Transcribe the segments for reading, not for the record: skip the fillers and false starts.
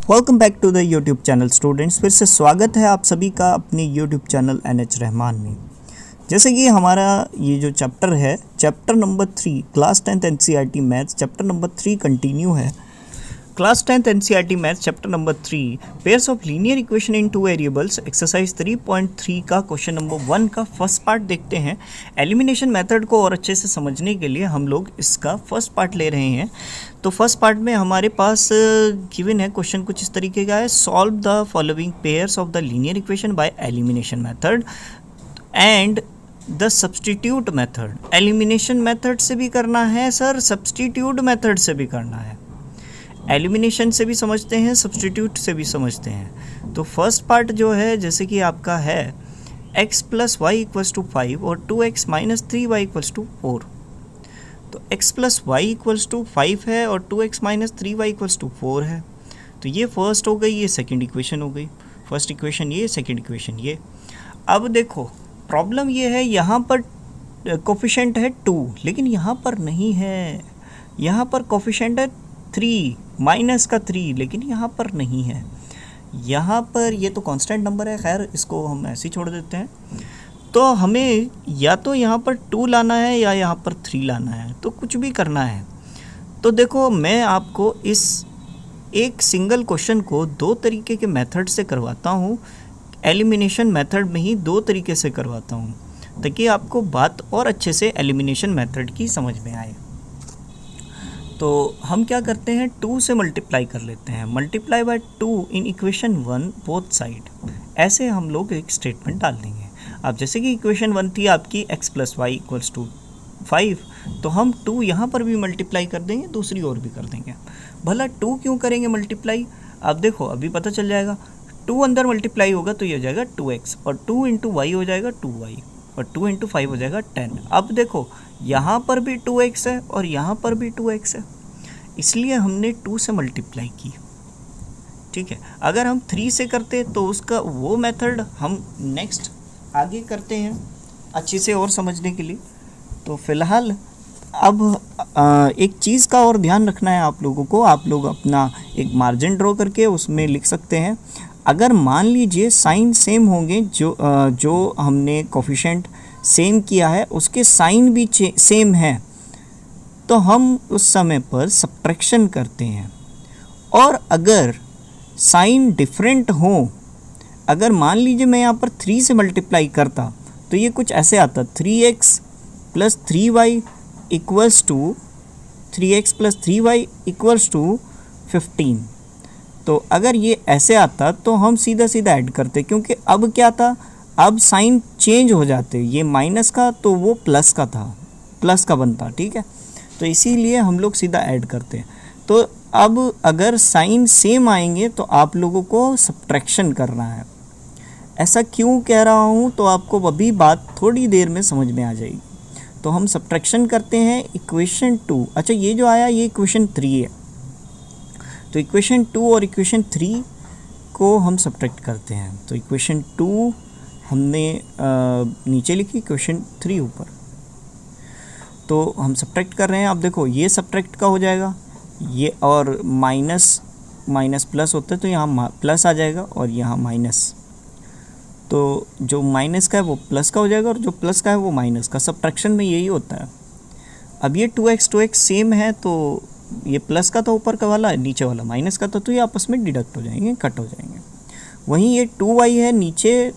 Welcome back to the YouTube channel students. फिर से स्वागत है आप सभी का अपने यूट्यूब चैनल NH रहमान में। जैसे कि हमारा ये जो चैप्टर है, chapter number 3 class 10th NCERT maths, chapter number 3 continue है। Class 10th NCERT maths chapter number 3 pairs of linear equation in two variables, exercise 3.3 का क्वेश्चन नंबर 1 का फर्स्ट पार्ट देखते हैं। एलिमिनेशन मेथड को और अच्छे से समझने के लिए हम लोग इसका फर्स्ट पार्ट ले रहे हैं। तो फर्स्ट पार्ट में हमारे पास गिवन है क्वेश्चन कुछ इस तरीके का है, solve the following pairs of the linear equation by elimination method and the substitute method. Elimination method से भी करना है सर, सब्सटीट्यूट मेथड से भी करना है। एलिमिनेशन से भी समझते हैं, सब्सटीट्यूट से भी समझते हैं। तो फर्स्ट पार्ट जो है जैसे कि आपका है x + y = 5 और 2x - 3y = 4। तो x + y = 5 है और 2x - 3y = 4 है। तो ये फर्स्ट हो गई, ये सेकंड इक्वेशन हो गई। फर्स्ट इक्वेशन ये, सेकंड इक्वेशन ये। अब देखो प्रॉब्लम ये है, यहाँ पर कोफिशिएंट है 2 लेकिन यहाँ पर नहीं है। यहाँ पर कोफिशिएंट है 3 -3 लेकिन यहाँ पर नहीं है। यहाँ पर ये तो कांस्टेंट नंबर है, खैर इसको हम ऐसे ही छोड़ देते हैं। तो हमें या तो यहाँ पर 2 लाना है या यहाँ पर 3 लाना है, तो कुछ भी करना है। तो देखो मैं आपको इस एक सिंगल क्वेश्चन को 2 तरीके के मेथड से करवाता हूँ। एलिमिनेशन मेथड में ही 2 तरीके से करवाता हूँ ताकि आपको बात और अच्छे से एलिमिनेशन मेथड की समझ में आए। तो हम क्या करते हैं, 2 से मल्टीप्लाई कर लेते हैं। Multiply by 2 in equation 1 both side, ऐसे हम लोग एक स्टेटमेंट डाल देंगे। अब जैसे कि इक्वेशन 1 थी आपकी x + y = 5, तो हम 2 यहाँ पर भी मल्टीप्लाई कर देंगे, दूसरी ओर भी कर देंगे। भला 2 क्यों करेंगे मल्टीप्लाई, अब देखो अभी पता चल जाएगा। 2 अंदर मल्टीप्लाई होगा तो ये हो जाएगा 2x और 2 × y हो जाएगा 2y और 2 × 5 हो जाएगा 10। अब देखो यहाँ पर भी 2x है और यहाँ पर भी 2x है, इसलिए हमने 2 से मल्टीप्लाई की। ठीक है, अगर हम 3 से करते तो उसका वो मेथड हम नेक्स्ट आगे करते हैं अच्छे से और समझने के लिए। तो फिलहाल अब एक चीज़ का और ध्यान रखना है आप लोगों को। आप लोग अपना एक मार्जिन ड्रॉ करके उसमें लिख सकते हैं। अगर मान लीजिए साइन सेम होंगे, जो हमने कोफिशिएंट सेम किया है उसके साइन भी सेम है, तो हम उस समय पर सब्ट्रैक्शन करते हैं। और अगर साइन डिफरेंट हो, अगर मान लीजिए मैं यहाँ पर 3 से मल्टीप्लाई करता तो ये कुछ ऐसे आता, 3x + 3y = 3x + 3y = 15। तो अगर ये ऐसे आता तो हम सीधा सीधा ऐड करते, क्योंकि अब क्या था, अब साइन चेंज हो जाते, ये माइनस का तो वो प्लस का था, प्लस का बनता। ठीक है, तो इसीलिए हम लोग सीधा ऐड करते हैं। तो अब अगर साइन सेम आएंगे तो आप लोगों को सब्ट्रैक्शन करना है। ऐसा क्यों कह रहा हूँ तो आपको अभी बात थोड़ी देर में समझ में आ जाएगी। तो हम सब्ट्रैक्शन करते हैं इक्वेशन 2। अच्छा, ये जो आया ये इक्वेशन 3 है, तो इक्वेशन 2 और इक्वेशन 3 को हम सब्ट्रैक्ट करते हैं। तो इक्वेशन 2 हमने नीचे लिखी, इक्वेशन 3 ऊपर। तो हम सब्ट्रैक्ट कर रहे हैं। अब देखो ये सब्ट्रैक्ट का हो जाएगा, ये और माइनस प्लस होता है तो यहाँ प्लस आ जाएगा और यहाँ माइनस। तो जो माइनस का है वो प्लस का हो जाएगा और जो प्लस का है वो माइनस का। सब्ट्रैक्शन में यही होता है। अब ये 2x सेम है, तो ये प्लस का था ऊपर का वाला, नीचे वाला माइनस का था, तो ये आपस में डिडक्ट हो जाएंगे, कट हो जाएंगे। वहीं ये 2y है, नीचे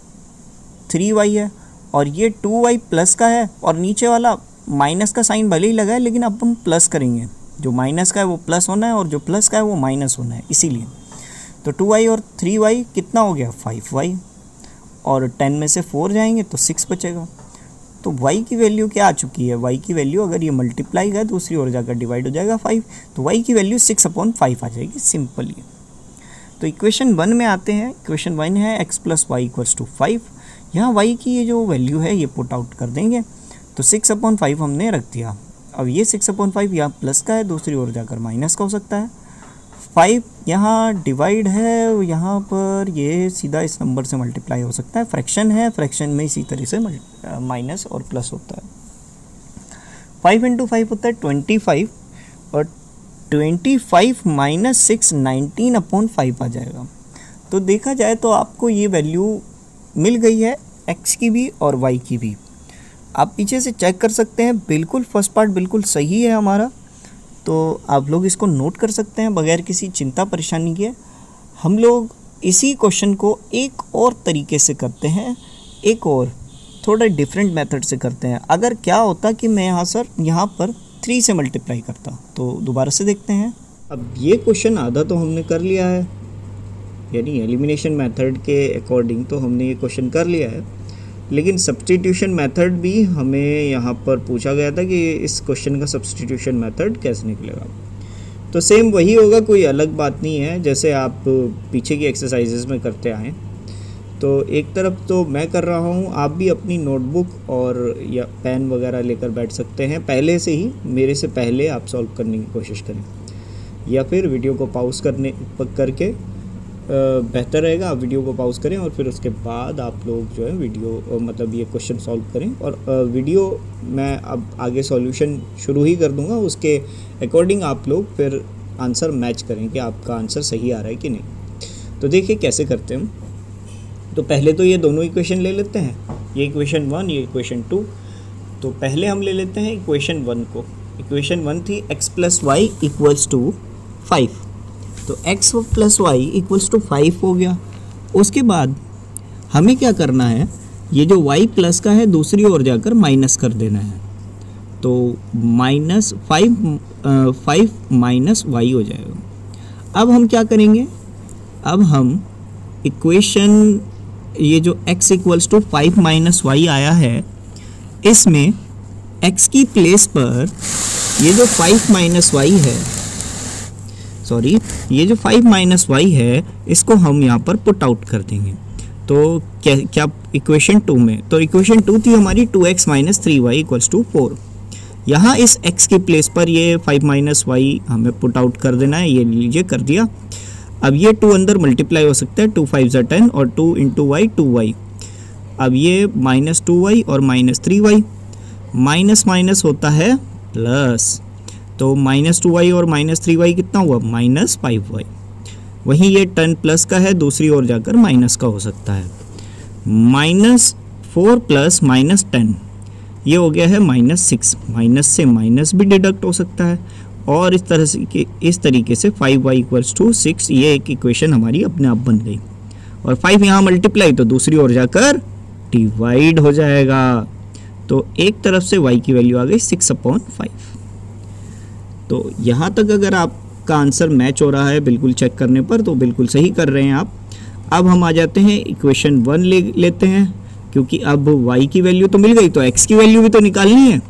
3y है और ये 2y प्लस का है और नीचे वाला माइनस का साइन भले ही लगा है लेकिन अब हम प्लस करेंगे। जो माइनस का है वो प्लस होना है और जो प्लस का है वो माइनस होना है, इसीलिए। तो 2y और 3y कितना हो गया, 5y, और 10 में से 4 जाएंगे तो 6 बचेगा। तो y की वैल्यू क्या आ चुकी है, y की वैल्यू अगर ये मल्टीप्लाई है दूसरी ओर जाकर डिवाइड हो जाएगा 5, तो y की वैल्यू 6/5 आ जाएगी, सिंपल ये। तो इक्वेशन 1 में आते हैं। इक्वेशन 1 है x + y = 5। यहाँ y की ये जो वैल्यू है ये पुट आउट कर देंगे, तो 6/5 हमने रख दिया। अब ये 6/5 यहाँ प्लस का है, दूसरी ओर जाकर माइनस का हो सकता है। 5 यहाँ डिवाइड है, यहाँ पर ये सीधा इस नंबर से मल्टीप्लाई हो सकता है। फ्रैक्शन है, फ्रैक्शन में इसी तरह से माइनस और प्लस होता है। 5 × 5 होता है 25 और 25 माइनस 6 19/5 आ जाएगा। तो देखा जाए तो आपको ये वैल्यू मिल गई है x की भी और y की भी। आप पीछे से चेक कर सकते हैं, बिल्कुल फर्स्ट पार्ट बिल्कुल सही है हमारा, तो आप लोग इसको नोट कर सकते हैं बगैर किसी चिंता परेशानी के। हम लोग इसी क्वेश्चन को एक और तरीके से करते हैं, एक और थोड़ा डिफरेंट मेथड से करते हैं। अगर क्या होता कि मैं यहाँ पर 3 से मल्टीप्लाई करता, तो दोबारा से देखते हैं। अब ये क्वेश्चन आधा तो हमने कर लिया है, यानी एलिमिनेशन मेथड के अकॉर्डिंग तो हमने ये क्वेश्चन कर लिया है, लेकिन सब्स्टिट्यूशन मेथड भी हमें यहाँ पर पूछा गया था कि इस क्वेश्चन का सब्स्टिट्यूशन मेथड कैसे निकलेगा। तो सेम वही होगा, कोई अलग बात नहीं है, जैसे आप पीछे की एक्सरसाइजेज में करते आएँ। तो एक तरफ तो मैं कर रहा हूँ, आप भी अपनी नोटबुक और या पेन वगैरह लेकर बैठ सकते हैं, पहले से ही मेरे से पहले आप सॉल्व करने की कोशिश करें, या फिर वीडियो को पॉज करके बेहतर रहेगा। आप वीडियो को पॉज करें और फिर उसके बाद आप लोग जो है वीडियो मतलब ये क्वेश्चन सॉल्व करें। और वीडियो मैं अब आगे सॉल्यूशन शुरू ही कर दूंगा, उसके अकॉर्डिंग आप लोग फिर आंसर मैच करें कि आपका आंसर सही आ रहा है कि नहीं। तो देखिए कैसे करते हैं हम। तो पहले तो ये दोनों इक्वेशन ले लेते हैं, ये इक्वेशन 1, ये इक्वेशन 2। तो पहले हम ले लेते हैं इक्वेशन 1 को। इक्वेशन 1 थी x + y = 5। तो x + y = 5 हो गया। उसके बाद हमें क्या करना है, ये जो y प्लस का है दूसरी ओर जाकर माइनस कर देना है। तो -5 माइनस y हो जाएगा। अब हम क्या करेंगे, अब हम इक्वेशन ये जो x = 5 माइनस y आया है, इसमें x की प्लेस पर ये जो 5 माइनस y है, सॉरी ये जो 5 माइनस y है, इसको हम यहाँ पर पुट आउट कर देंगे। तो क्या इक्वेशन 2 में, तो इक्वेशन 2 थी हमारी 2x - 3y = 4। यहाँ इस x की प्लेस पर ये 5 माइनस y हमें पुट आउट कर देना है, ये लीजिए कर दिया। अब ये 2 अंदर मल्टीप्लाई हो सकता है, 2 × 5 = 10 और 2 × y 2y। अब ये -2y और -3y, माइनस माइनस होता है प्लस, तो -2y और -3y कितना हुआ, -5y। वहीं ये 10 प्लस का है, दूसरी ओर जाकर माइनस का हो सकता है। -4 + -10 ये हो गया है -6, माइनस से माइनस भी डिडक्ट हो सकता है। और इस तरीके से 5y = 6, ये एक इक्वेशन हमारी अपने आप बन गई। और 5 यहाँ मल्टीप्लाई तो दूसरी ओर जाकर डिवाइड हो जाएगा। तो एक तरफ से y की वैल्यू आ गई 6/5। तो यहाँ तक अगर आपका आंसर मैच हो रहा है बिल्कुल चेक करने पर, तो बिल्कुल सही कर रहे हैं आप। अब हम आ जाते हैं इक्वेशन 1 लेते हैं, क्योंकि अब y की वैल्यू तो मिल गई, तो x की वैल्यू भी तो निकालनी है।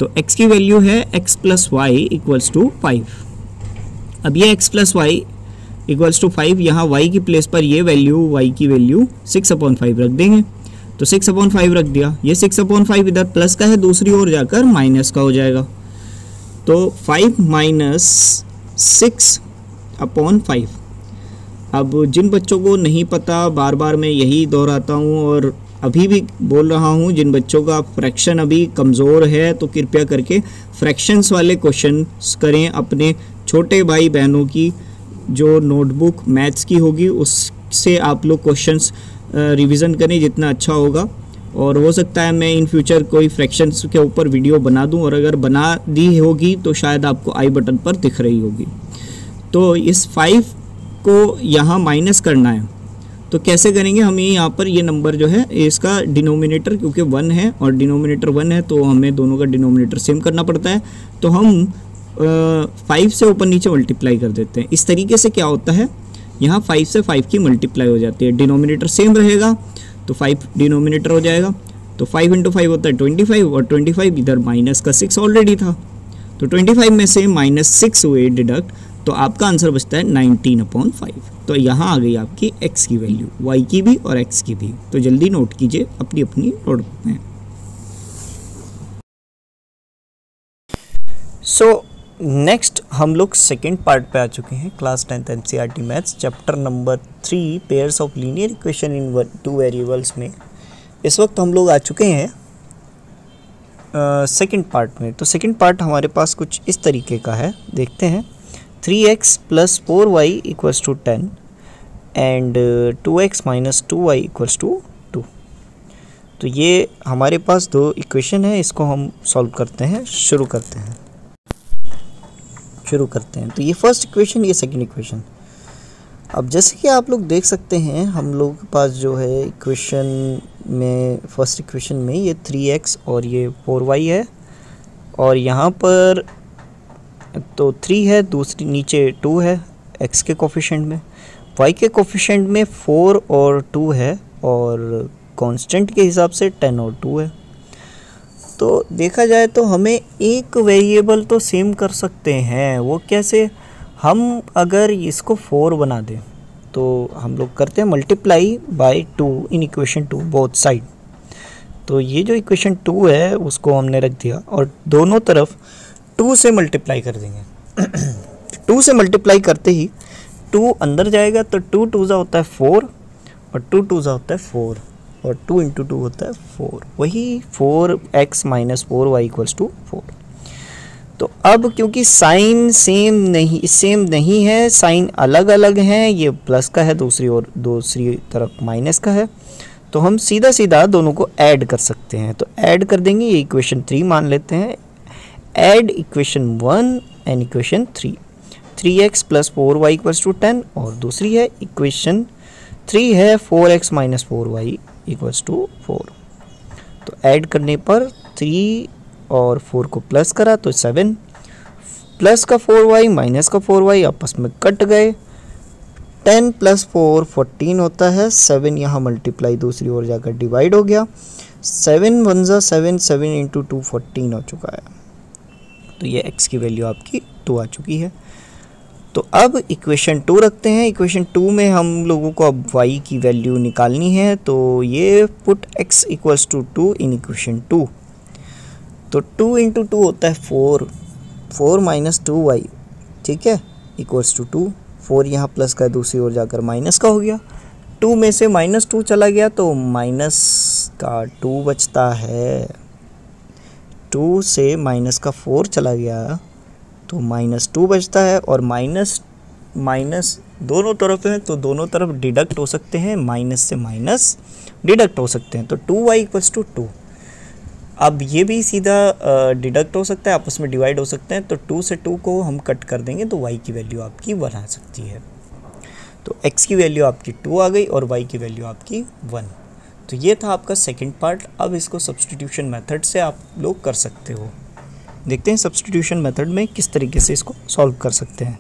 तो x की वैल्यू है x + y = 5। अब ये x + y = 5, यहाँ y की प्लेस पर ये वैल्यू y की वैल्यू 6/5 रख देंगे। तो 6/5 रख दिया, ये 6/5 इधर प्लस का है, दूसरी ओर जाकर माइनस का हो जाएगा। तो 5 - 6/5। अब जिन बच्चों को नहीं पता, बार बार मैं यही दोहराता हूँ और अभी भी बोल रहा हूँ, जिन बच्चों का फ्रैक्शन अभी कमज़ोर है तो कृपया करके फ्रैक्शंस वाले क्वेश्चन करें। अपने छोटे भाई बहनों की जो नोटबुक मैथ्स की होगी उससे आप लोग क्वेश्चंस रिवीजन करें, जितना अच्छा होगा। और हो सकता है मैं इन फ्यूचर कोई फ्रैक्शंस के ऊपर वीडियो बना दूं, और अगर बना दी होगी तो शायद आपको आई बटन पर दिख रही होगी। तो इस 5 को यहाँ माइनस करना है, तो कैसे करेंगे हम, ये यहाँ पर ये नंबर जो है इसका डिनोमिनेटर क्योंकि 1 है और डिनोमिनेटर 1 है, तो हमें दोनों का डिनोमिनेटर सेम करना पड़ता है। तो हम 5 से ऊपर नीचे मल्टीप्लाई कर देते हैं। इस तरीके से क्या होता है, यहाँ 5 से 5 की मल्टीप्लाई हो जाती है, डिनोमिनेटर सेम रहेगा तो 5 डिनोमिनेटर हो जाएगा। तो 5 × 5 होता है 25, और 25 इधर माइनस का 6 ऑलरेडी था, तो 25 में से -6 हुए डिडक्ट, तो आपका आंसर बचता है 19/5। तो यहाँ आ गई आपकी x की वैल्यू, y की भी और x की भी। तो जल्दी नोट कीजिए अपनी अपनी नोटबुक में। सो नेक्स्ट हम लोग सेकेंड पार्ट पे आ चुके हैं, class 10th NCERT maths chapter number 3 pairs of linear equation in 2 variables में। इस वक्त हम लोग आ चुके हैं सेकेंड पार्ट में। तो सेकेंड पार्ट हमारे पास कुछ इस तरीके का है, देखते हैं। 3x plus 4y equals to 10 and 2x minus 2y equals to 2। तो ये हमारे पास दो इक्वेशन है, इसको हम सॉल्व करते हैं, शुरू करते हैं। तो ये फर्स्ट इक्वेशन, ये सेकंड इक्वेशन। अब जैसे कि आप लोग देख सकते हैं, हम लोग के पास जो है इक्वेशन में, फर्स्ट इक्वेशन में ये 3x और ये 4y है, और यहाँ पर तो 3 है, दूसरी नीचे 2 है x के कोफिशिएंट में, y के कोफिशिएंट में 4 और 2 है, और कांस्टेंट के हिसाब से 10 और 2 है। तो देखा जाए तो हमें एक वेरिएबल तो सेम कर सकते हैं। वो कैसे? हम अगर इसको 4 बना दें तो हम लोग करते हैं multiply by 2 in equation 2 both side. तो ये जो इक्वेशन 2 है उसको हमने रख दिया और दोनों तरफ 2 से मल्टीप्लाई कर देंगे। 2 से मल्टीप्लाई करते ही 2 अंदर जाएगा तो 2 2 होता है 4 और 2 2 होता है 4 और 2 इंटू 2 होता है 4, वही 4x minus 4y equals to 4। तो अब क्योंकि साइन सेम नहीं है, साइन अलग अलग हैं, ये प्लस का है दूसरी तरफ माइनस का है, तो हम सीधा दोनों को ऐड कर सकते हैं। तो ऐड कर देंगे, ये इक्वेशन 3 मान लेते हैं। Add equation 1 and equation 3, 3x plus 4y equals to 10, और दूसरी है इक्वेशन 3 है 4x minus 4y equals to 4। तो ऐड करने पर 3 और 4 को प्लस करा तो 7, प्लस का 4y माइनस का 4y आपस में कट गए। 10 प्लस 4 14 होता है, 7 यहाँ मल्टीप्लाई दूसरी ओर जाकर डिवाइड हो गया, 7 1 जा 7, 7 इंटू 2 14 हो चुका है। तो ये x की वैल्यू आपकी 2 आ चुकी है। तो अब इक्वेशन 2 रखते हैं। इक्वेशन 2 में हम लोगों को अब y की वैल्यू निकालनी है, तो ये put x equals to 2 in equation 2। तो 2 इंटू 2 होता है 4, 4 माइनस 2y, ठीक है, इक्वल्स टू 2। 4 यहाँ प्लस का दूसरी ओर जाकर माइनस का हो गया, 2 में से माइनस 2 चला गया तो माइनस का 2 बचता है, 2 से माइनस का 4 चला गया तो माइनस 2 बचता है, और माइनस दोनों तरफ है तो दोनों तरफ डिडक्ट हो सकते हैं, माइनस से माइनस डिडक्ट हो सकते हैं, तो 2y इक्वल्स टू 2। अब ये भी सीधा डिडक्ट हो सकता है, आपस में डिवाइड हो सकते हैं, तो 2 से 2 को हम कट कर देंगे तो y की वैल्यू आपकी 1 आ सकती है। तो x की वैल्यू आपकी 2 आ गई और y की वैल्यू आपकी 1। तो ये था आपका सेकंड पार्ट। अब इसको सब्स्टिट्यूशन मेथड से आप लोग कर सकते हो। देखते हैं सब्स्टिट्यूशन मेथड में किस तरीके से इसको सॉल्व कर सकते हैं।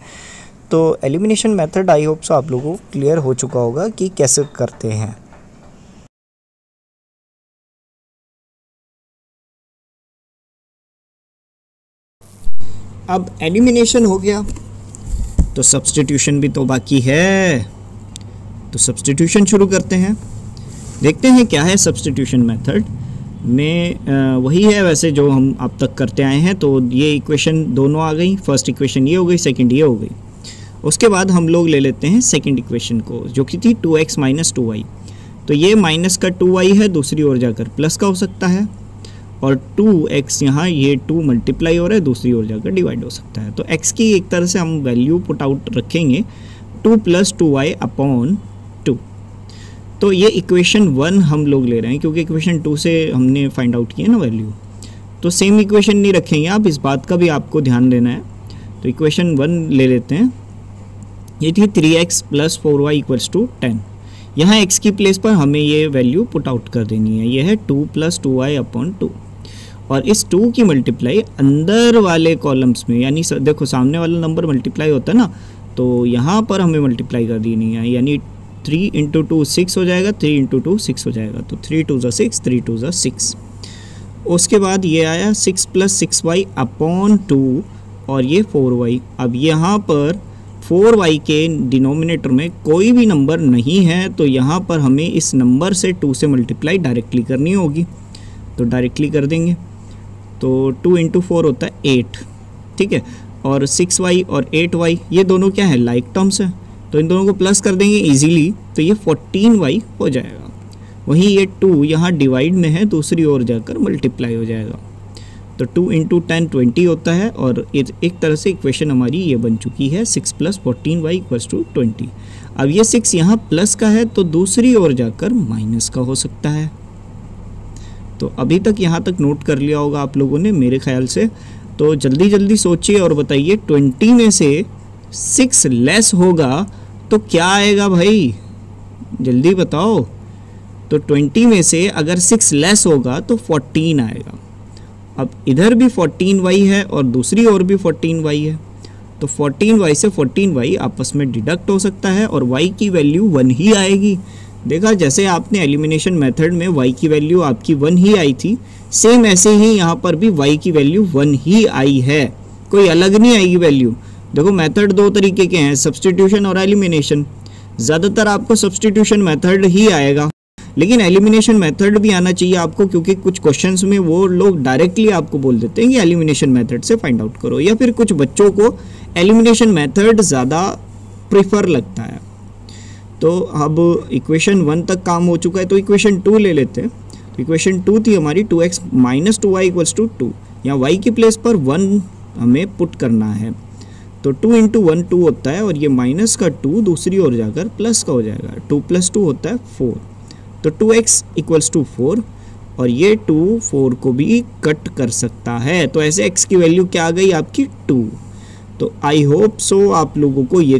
तो elimination method I hope so आप लोगों को क्लियर हो चुका होगा कि कैसे करते हैं। अब एलिमिनेशन हो गया तो सब्स्टिट्यूशन भी तो बाकी है, तो सब्स्टिट्यूशन शुरू करते हैं। देखते हैं क्या है सब्स्टिट्यूशन मेथड में। वही है वैसे जो हम अब तक करते आए हैं। तो ये इक्वेशन दोनों आ गई, फर्स्ट इक्वेशन ये हो गई, सेकंड ये हो गई। उसके बाद हम लोग ले लेते हैं सेकंड इक्वेशन को, जो कि थी 2x माइनस 2y। तो ये माइनस का 2y है, दूसरी ओर जाकर प्लस का हो सकता है, और 2x यहाँ ये 2 मल्टीप्लाई हो रहा है, दूसरी ओर जाकर डिवाइड हो सकता है। तो x की एक तरह से हम वैल्यू पुट आउट रखेंगे 2 प्लस 2y अपॉन 2। तो ये इक्वेशन 1 हम लोग ले रहे हैं क्योंकि इक्वेशन 2 से हमने फाइंड आउट किया ना वैल्यू। तो सेम इक्वेशन नहीं रखेंगे आप, इस बात का भी आपको ध्यान देना है। तो इक्वेशन 1 ले लेते हैं, ये थी 3x plus 4y equals to 10। यहाँ x की प्लेस पर हमें ये वैल्यू पुट आउट कर देनी है, ये है 2 प्लस 2y अपॉन 2। और इस 2 की मल्टीप्लाई अंदर वाले कॉलम्स में, यानी देखो सामने वाला नंबर मल्टीप्लाई होता है ना, तो यहाँ पर हमें मल्टीप्लाई कर देनी है, यानी 3 इंटू 2 6 हो जाएगा, 3 इंटू 2 6 हो जाएगा। तो 3 2 6, 3 2 6। उसके बाद ये आया 6 प्लस 6y अपॉन 2 और ये 4y। अब यहाँ पर 4y के डिनोमिनेटर में कोई भी नंबर नहीं है, तो यहाँ पर हमें इस नंबर से 2 से मल्टीप्लाई डायरेक्टली करनी होगी। तो डायरेक्टली कर देंगे, तो 2 इंटू 4 होता है 8, ठीक है। और 6y और 8y ये दोनों क्या है, लाइक टर्म्स है, तो इन दोनों को प्लस कर देंगे इजीली, तो ये 14y हो जाएगा। वहीं ये 2 यहाँ डिवाइड में है, दूसरी ओर जाकर मल्टीप्लाई हो जाएगा। तो 2 इंटू 10 20 होता है और एक तरह से इक्वेशन हमारी ये बन चुकी है 6 + 14y = 20। अब ये 6 यहाँ प्लस का है तो दूसरी ओर जाकर माइनस का हो सकता है। तो अभी तक यहाँ तक नोट कर लिया होगा आप लोगों ने मेरे ख्याल से। तो जल्दी जल्दी सोचिए और बताइए 20 में से 6 लेस होगा तो क्या आएगा भाई, जल्दी बताओ। तो 20 में से अगर 6 लेस होगा तो 14 आएगा। अब इधर भी 14y है और दूसरी ओर भी 14y है, तो 14y से 14y आपस में डिडक्ट हो सकता है और y की वैल्यू 1 ही आएगी। देखा, जैसे आपने एलिमिनेशन मेथड में y की वैल्यू आपकी 1 ही आई थी, सेम ऐसे ही यहाँ पर भी y की वैल्यू 1 ही आई है, कोई अलग नहीं आएगी वैल्यू। देखो मेथड दो तरीके के हैं, सब्स्टिट्यूशन और एलिमिनेशन। ज़्यादातर आपको सब्स्टिट्यूशन मेथड ही आएगा, लेकिन एलिमिनेशन मेथड भी आना चाहिए आपको, क्योंकि कुछ क्वेश्चंस में वो लोग डायरेक्टली आपको बोल देते हैं कि एलिमिनेशन मेथड से फाइंड आउट करो, या फिर कुछ बच्चों को एलिमिनेशन मेथड ज़्यादा प्रिफर लगता है। तो अब इक्वेशन 1 तक काम हो चुका है, तो इक्वेशन 2 ले लेते हैं। तो इक्वेशन 2 थी हमारी 2x - 2y = 2। यहाँ y की प्लेस पर 1 हमें पुट करना है, तो 2 × 1 2 होता है और ये माइनस का 2 दूसरी ओर जाकर प्लस का हो जाएगा। 2 + 2 होता है 4, तो 2x = 4 और ये 2 4 को भी कट कर सकता है। तो ऐसे x की वैल्यू क्या आ गई आपकी 2। तो आई होप सो आप लोगों को ये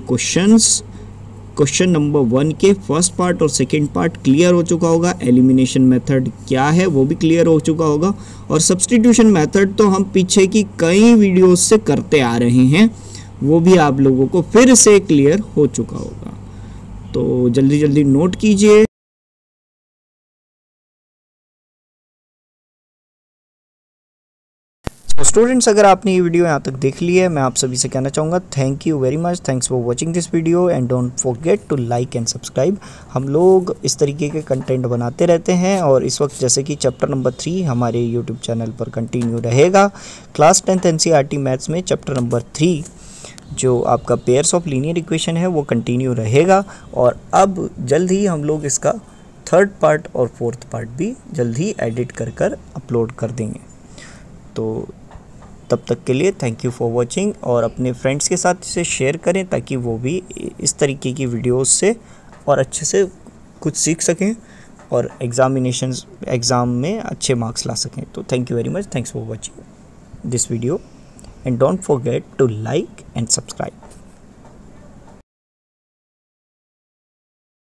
क्वेश्चन नंबर 1 के फर्स्ट पार्ट और सेकंड पार्ट क्लियर हो चुका होगा। एलिमिनेशन मेथड क्या है वो भी क्लियर हो चुका होगा, और सब्स्टिट्यूशन मेथड तो हम पीछे की कई वीडियोस से करते आ रहे हैं, वो भी आप लोगों को फिर से क्लियर हो चुका होगा। तो जल्दी जल्दी नोट कीजिए। तो स्टूडेंट्स, अगर आपने ये वीडियो यहाँ तक देख ली है, मैं आप सभी से कहना चाहूँगा thank you very much, thanks for watching this video and don't forget to like and subscribe. हम लोग इस तरीके के कंटेंट बनाते रहते हैं, और इस वक्त जैसे कि चैप्टर नंबर 3 हमारे यूट्यूब चैनल पर कंटिन्यू रहेगा। क्लास 10th NCERT मैथ्स में चैप्टर नंबर 3 जो आपका पेयर्स ऑफ लीनियर इक्वेशन है वो कंटिन्यू रहेगा, और अब जल्द ही हम लोग इसका 3rd पार्ट और 4th पार्ट भी जल्द ही एडिट कर अपलोड कर देंगे। तो तब तक के लिए थैंक यू फॉर वॉचिंग, और अपने फ्रेंड्स के साथ इसे शेयर करें ताकि वो भी इस तरीके की वीडियोस से और अच्छे से कुछ सीख सकें और एग्ज़ाम में अच्छे मार्क्स ला सकें। तो thank you very much, thanks for watching this video and don't forget to like and subscribe.